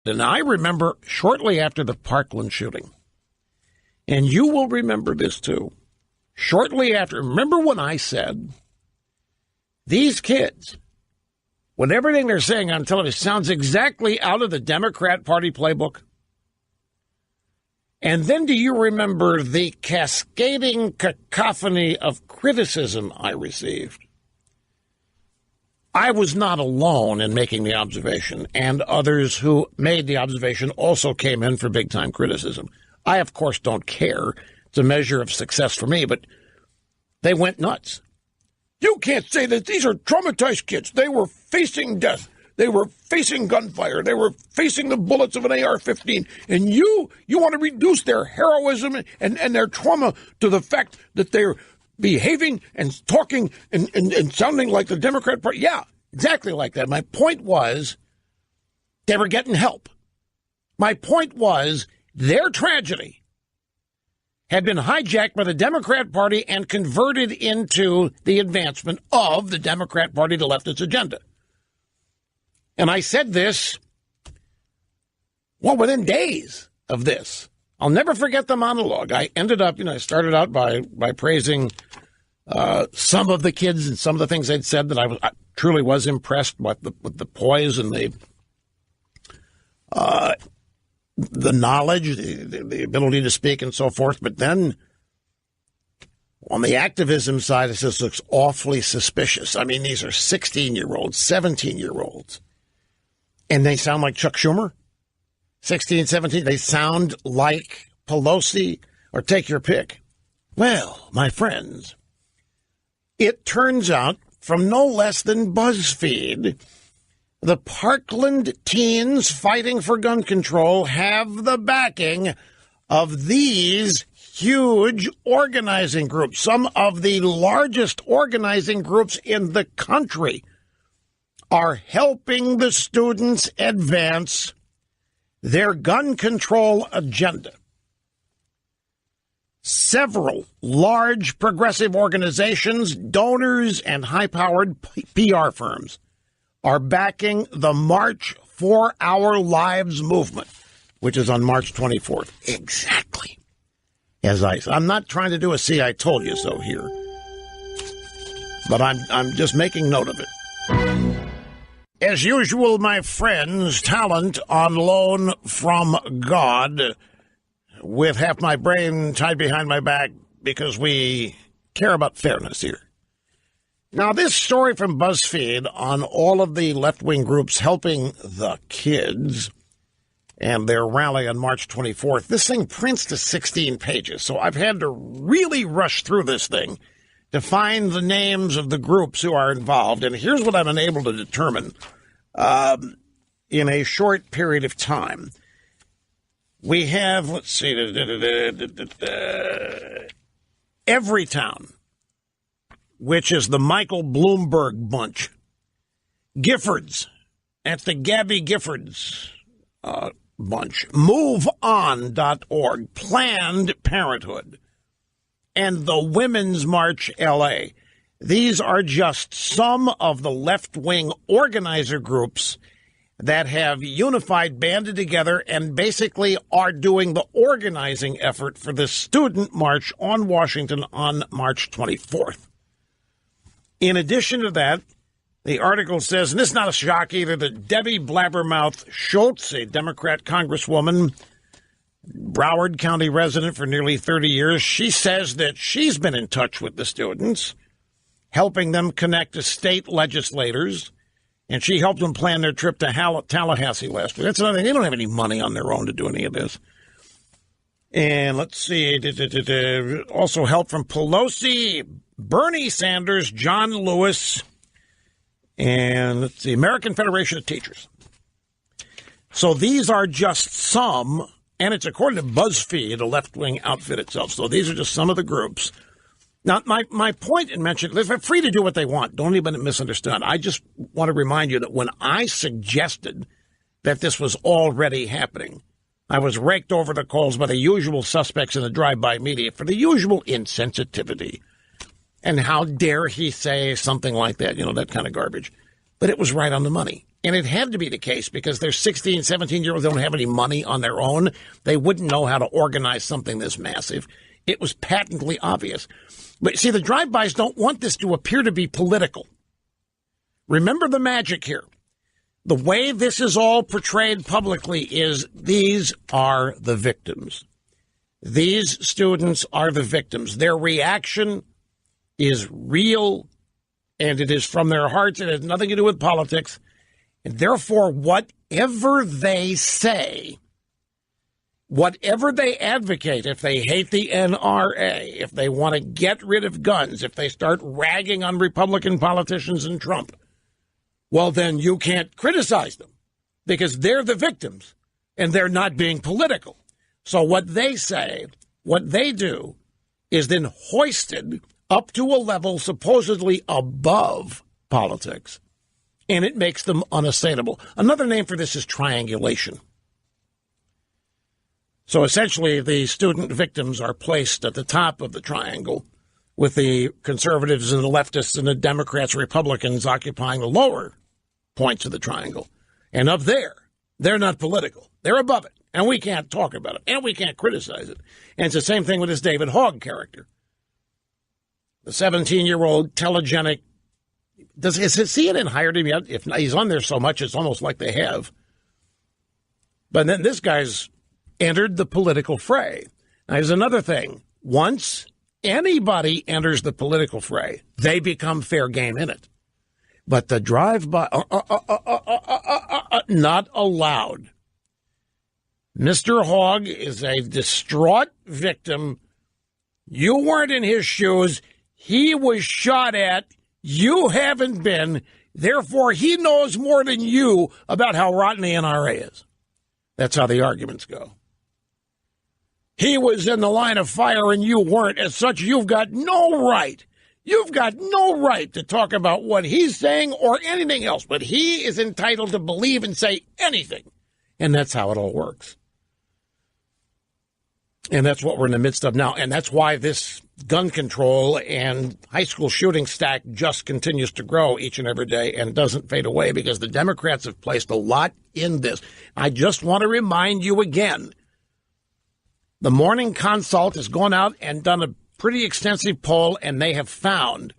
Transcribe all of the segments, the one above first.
And I remember shortly after the Parkland shooting, and you will remember this too, shortly after, remember when I said, these kids, when everything they're saying on television sounds exactly out of the Democrat Party playbook? And then do you remember the cascading cacophony of criticism I received? I was not alone in making the observation, and others who made the observation also came in for big-time criticism. I, of course, don't care. It's a measure of success for me, but they went nuts. You can't say that these are traumatized kids. They were facing death. They were facing gunfire. They were facing the bullets of an AR-15. And you want to reduce their heroism and their trauma to the fact that they're behaving and talking and sounding like the Democrat Party. Yeah, exactly like that. My point was they were getting help. My point was their tragedy had been hijacked by the Democrat Party and converted into the advancement of the Democrat Party to leftist agenda. And I said this, within days of this. I'll never forget the monologue. I ended up, I started out by praising some of the kids and some of the things they'd said that I truly was impressed with the poise and the knowledge, the ability to speak and so forth. But then on the activism side, it just looks awfully suspicious. I mean, these are 16-year-olds, 17-year-olds, and they sound like Chuck Schumer. 16, 17, they sound like Pelosi, or take your pick. Well, my friends, it turns out from no less than BuzzFeed, the Parkland teens fighting for gun control have the backing of these huge organizing groups, some of the largest organizing groups in the country are helping the students advance their gun control agenda. Several large progressive organizations, donors, and high-powered PR firms are backing the March for Our Lives movement, which is on March 24th. Exactly. I'm not trying to do a see I told you so here, but I'm just making note of it. As usual, my friends, talent on loan from God, with half my brain tied behind my back because we care about fairness here. Now, this story from BuzzFeed on all of the left-wing groups helping the kids and their rally on March 24th, this thing prints to 16 pages, so I've had to really rush through this thing to find the names of the groups who are involved, and here's what I've been able to determine in a short period of time. We have, let's see, Everytown, which is the Michael Bloomberg bunch. Giffords, that's the Gabby Giffords bunch. MoveOn.org, Planned Parenthood, and the Women's March LA. These are just some of the left-wing organizer groups that have unified, banded together, and basically are doing the organizing effort for the student march on Washington on March 24th. In addition to that, the article says, and this is not a shock either, that Debbie Blabbermouth Schultz, a Democrat congresswoman, Broward County resident for nearly 30 years, she says that she's been in touch with the students, helping them connect to state legislators, and she helped them plan their trip to Tallahassee last week. That's another thing. They don't have any money on their own to do any of this. And let's see, also help from Pelosi, Bernie Sanders, John Lewis, and let's see, American Federation of Teachers. So these are just some, and it's according to BuzzFeed, a left-wing outfit itself. So these are just some of the groups. Now, my point in mentioning, they're free to do what they want. Don't even misunderstand. I just want to remind you that when I suggested that this was already happening, I was raked over the coals by the usual suspects in the drive-by media for the usual insensitivity. And how dare he say something like that, that kind of garbage. But it was right on the money. And it had to be the case because they're 16, 17-year-olds, don't have any money on their own. They wouldn't know how to organize something this massive. It was patently obvious. But see, the drive-bys don't want this to appear to be political. Remember the magic here. The way this is all portrayed publicly is these are the victims. These students are the victims. Their reaction is real, and it is from their hearts. It has nothing to do with politics. And therefore, whatever they say, whatever they advocate, if they hate the NRA, if they want to get rid of guns, if they start ragging on Republican politicians and Trump, well, then you can't criticize them because they're the victims and they're not being political. So what they say, what they do, is then hoisted up to a level supposedly above politics, and it makes them unassailable. Another name for this is triangulation. So essentially, the student victims are placed at the top of the triangle, with the conservatives and the leftists and the Democrats, Republicans occupying the lower points of the triangle. And up there, they're not political. They're above it. And we can't talk about it. And we can't criticize it. And it's the same thing with this David Hogg character. The 17-year-old telegenic. Has CNN hired him yet? If he's on there so much, it's almost like they have. But then this guy's entered the political fray. Now, there's another thing. Once anybody enters the political fray, they become fair game in it. But the drive-by, not allowed. Mr. Hogg is a distraught victim. You weren't in his shoes. He was shot at. You haven't been. Therefore, he knows more than you about how rotten the NRA is. That's how the arguments go. He was in the line of fire and you weren't. As such, you've got no right. You've got no right to talk about what he's saying or anything else. But he is entitled to believe and say anything. And that's how it all works. And that's what we're in the midst of now. And that's why this gun control and high school shooting stack just continues to grow each and every day and doesn't fade away because the Democrats have placed a lot in this. I just want to remind you again, the Morning Consult has gone out and done a pretty extensive poll, and they have found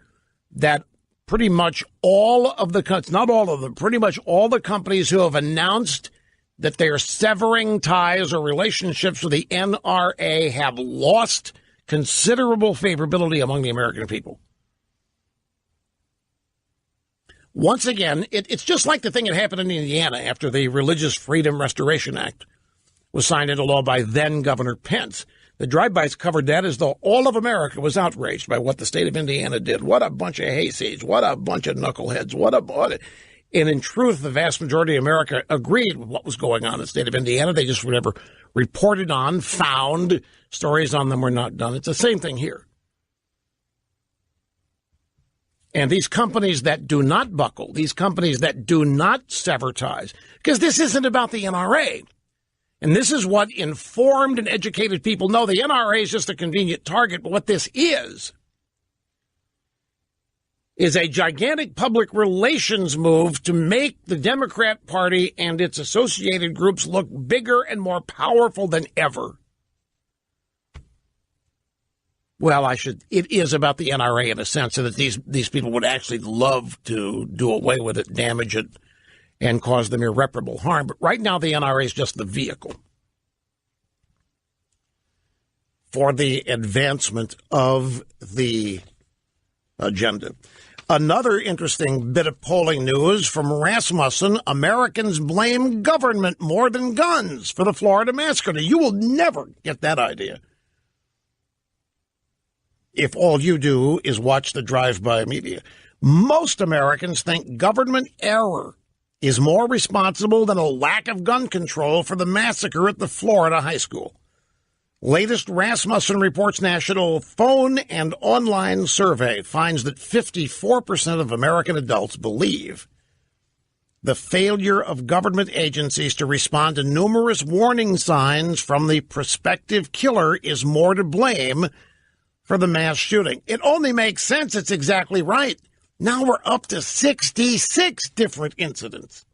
that pretty much all of the, not all of them, pretty much all the companies who have announced that they are severing ties or relationships with the NRA have lost considerable favorability among the American people. Once again, it's just like the thing that happened in Indiana after the Religious Freedom Restoration Act was signed into law by then Governor Pence. The drive-bys covered that as though all of America was outraged by what the state of Indiana did. What a bunch of hayseeds. What a bunch of knuckleheads. And in truth, the vast majority of America agreed with what was going on in the state of Indiana. They just were never reported on, found. Stories on them were not done. It's the same thing here. And these companies that do not buckle, these companies that do not sever ties, because this isn't about the NRA. And this is what informed and educated people know. The NRA is just a convenient target, but what this is a gigantic public relations move to make the Democrat Party and its associated groups look bigger and more powerful than ever. Well, it is about the NRA in a sense, so that these people would actually love to do away with it, damage it, and cause them irreparable harm. But right now, the NRA is just the vehicle for the advancement of the agenda. Another interesting bit of polling news from Rasmussen: Americans blame government more than guns for the Florida massacre. You will never get that idea if all you do is watch the drive-by media. Most Americans think government error is more responsible than a lack of gun control for the massacre at the Florida high school. Latest Rasmussen Reports national phone and online survey finds that 54% of American adults believe the failure of government agencies to respond to numerous warning signs from the prospective killer is more to blame for the mass shooting. It only makes sense. It's exactly right. Now we're up to 66 different incidents.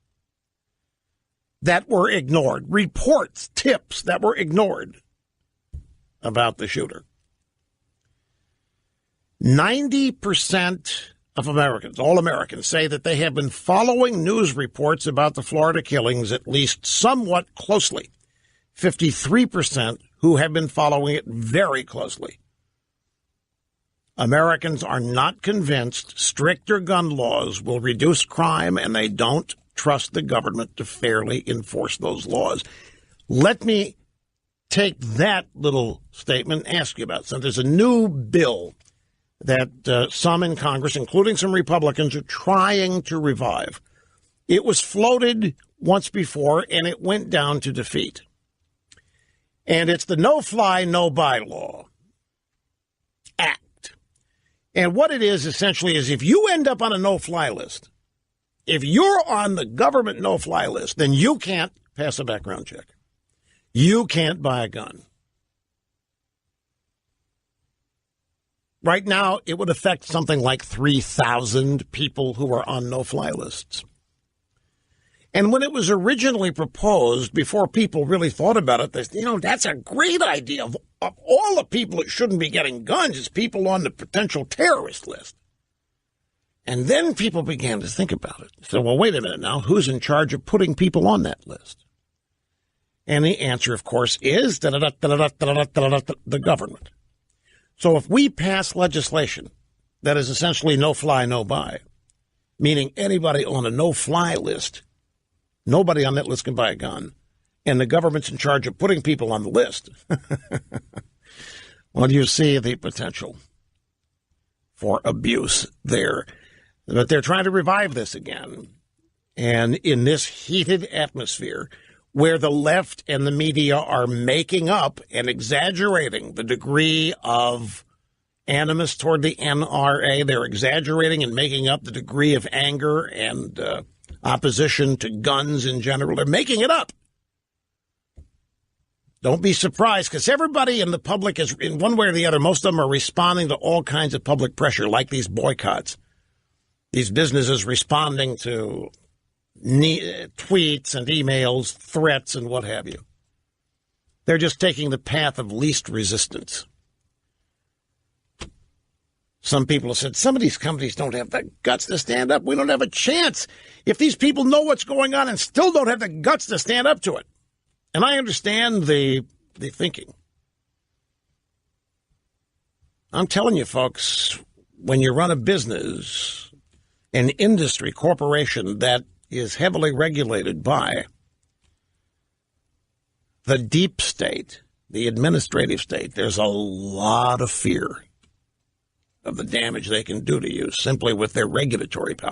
that were ignored, reports, tips that were ignored about the shooter. 90% of Americans, all Americans, say that they have been following news reports about the Florida killings at least somewhat closely. 53% who have been following it very closely. Americans are not convinced stricter gun laws will reduce crime, and they don't trust the government to fairly enforce those laws. Let me take that little statement and ask you about something. There's a new bill that some in Congress, including some Republicans, are trying to revive. It was floated once before, and it went down to defeat. And it's the No-Fly, No-Buy Law Act. And what it is essentially is if you end up on a no-fly list, if you're on the government no-fly list, then you can't pass a background check. You can't buy a gun. Right now, it would affect something like 3,000 people who are on no-fly lists. And when it was originally proposed, before people really thought about it, they said, that's a great idea. Of all the people that shouldn't be getting guns, it's people on the potential terrorist list. And then people began to think about it. So, well, wait a minute now. Who's in charge of putting people on that list? And the answer, of course, is the government. So if we pass legislation that is essentially no-fly, no-buy, meaning anybody on a no-fly list, nobody on that list can buy a gun, and the government's in charge of putting people on the list, well, you see the potential for abuse there. But they're trying to revive this again. And in this heated atmosphere where the left and the media are making up and exaggerating the degree of animus toward the NRA, they're exaggerating and making up the degree of anger and opposition to guns in general. They're making it up. Don't be surprised, because everybody in the public is, in one way or the other, most of them are responding to all kinds of public pressure, like these boycotts. These businesses responding to tweets and emails, threats, and what have you. They're just taking the path of least resistance. Some people have said, some of these companies don't have the guts to stand up. We don't have a chance if these people know what's going on and still don't have the guts to stand up to it. And I understand the thinking. I'm telling you, folks, when you run a business, an industry, corporation that is heavily regulated by the deep state, the administrative state, there's a lot of fear of the damage they can do to you simply with their regulatory power.